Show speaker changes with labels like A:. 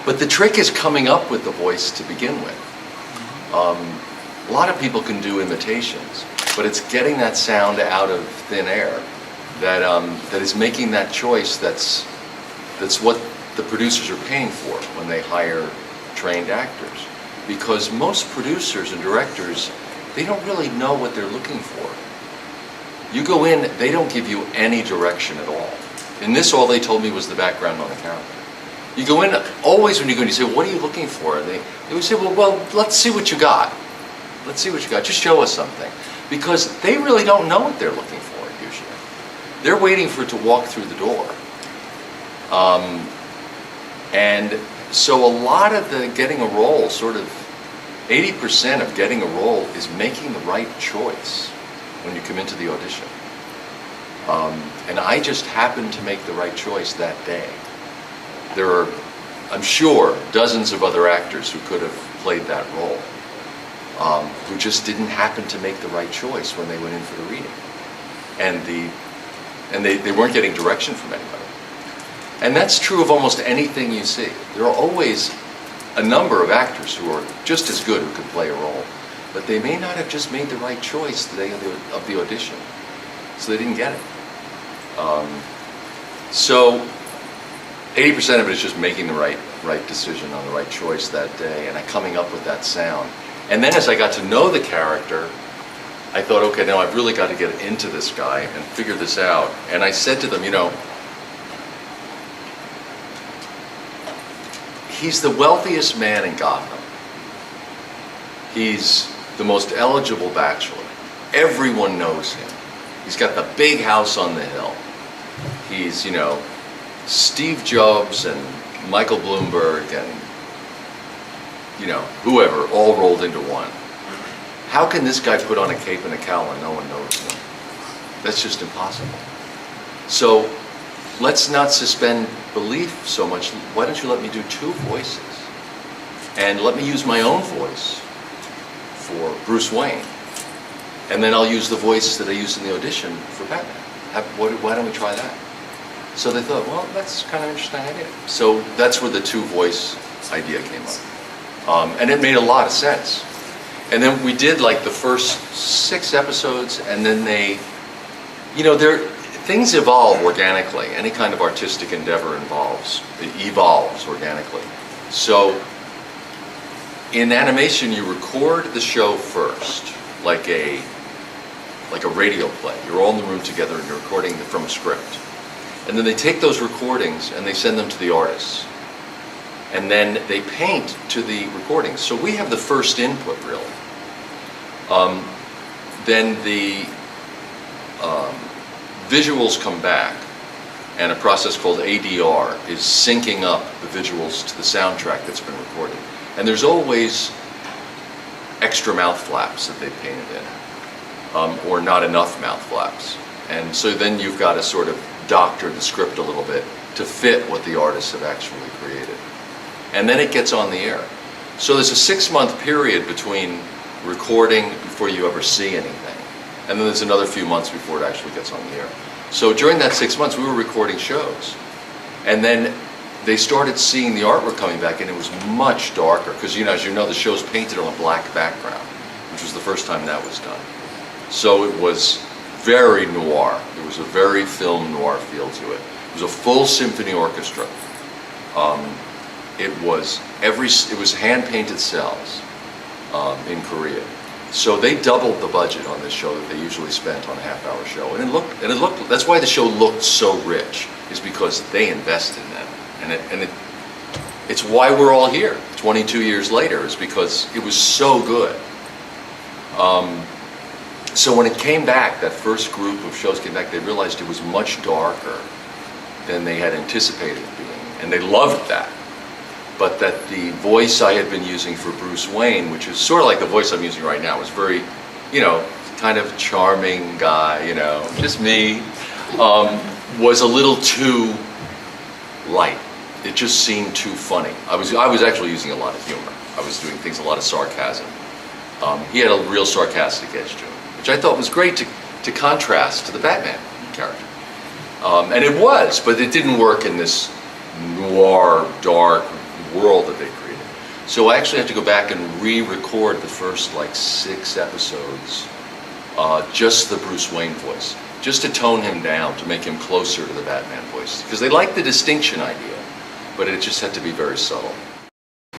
A: But the trick is coming up with the voice to begin with. A lot of people can do imitations, but it's getting that sound out of thin air that is making that choice. That's what the producers are paying for when they hire trained actors. Because most producers and directors, they don't really know what they're looking for. You go in, they don't give you any direction at all. In this, all they told me was the background on the character. You go in, always when you go in, you say, what are you looking for? And they would say, well, let's see what you got. Let's see what you got. Just show us something. Because they really don't know what they're looking for, usually. They're waiting for it to walk through the door. And so a lot of the getting a role, sort of 80% of getting a role is making the right choice when you come into the audition. And I just happened to make the right choice that day. There are, I'm sure, dozens of other actors who could have played that role, who just didn't happen to make the right choice when they went in for the reading. And they weren't getting direction from anybody. And that's true of almost anything you see. There are always a number of actors who are just as good who could play a role, but they may not have just made the right choice the day of the audition, so they didn't get it. So 80% of it is just making the right decision on the right choice that day and coming up with that sound. And then as I got to know the character, I thought, okay, now I've really got to get into this guy and figure this out. And I said to them, you know, he's the wealthiest man in Gotham. He's the most eligible bachelor. Everyone knows him. He's got the big house on the hill. He's, you know, Steve Jobs and Michael Bloomberg and, you know, whoever, all rolled into one. How can this guy put on a cape and a cowl and no one knows him? That's just impossible. So let's not suspend belief so much. Why don't you let me do two voices? And let me use my own voice for Bruce Wayne. And then I'll use the voice that I used in the audition for Batman. Why don't we try that? So they thought, well, that's kind of an interesting idea. So that's where the two voice idea came up. And it made a lot of sense. And then we did like the first 6 episodes, and then they, you know, things evolve organically. Any kind of artistic endeavor evolves organically. So in animation, you record the show first, like a radio play. You're all in the room together and you're recording from a script. And then they take those recordings and they send them to the artists. And then they paint to the recordings. So we have the first input, really. Then the visuals come back, and a process called ADR is syncing up the visuals to the soundtrack that's been recorded. And there's always extra mouth flaps that they painted in, or not enough mouth flaps. And so then you've got to sort of doctor the script a little bit to fit what the artists have actually created. And then it gets on the air. So there's a 6-month period between recording before you ever see anything. And then there's another few months before it actually gets on the air. So during that 6 months, we were recording shows. And then they started seeing the artwork coming back, and it was much darker. Because, you know, as you know, the show's painted on a black background, which was the first time that was done. So it was very noir. There was a very film noir feel to it. It was a full symphony orchestra. It was hand-painted cells in Korea. So they doubled the budget on this show that they usually spent on a half-hour show, and it looked. That's why the show looked so rich, is because they invested in it, and it's why we're all here 22 years later, is because it was so good. So when it came back, that first group of shows came back, they realized it was much darker than they had anticipated it being, and they loved that. But that the voice I had been using for Bruce Wayne, which is sort of like the voice I'm using right now, was very, you know, kind of charming guy, you know, just me, was a little too light. It just seemed too funny. I was actually using a lot of humor. I was doing things, a lot of sarcasm. He had a real sarcastic edge to him, which I thought was great to contrast to the Batman character. And it was, but it didn't work in this noir, dark, world that they created. So I actually had to go back and re-record the first like 6 episodes, just the Bruce Wayne voice, just to tone him down, to make him closer to the Batman voice. Because they liked the distinction idea, but it just had to be very subtle.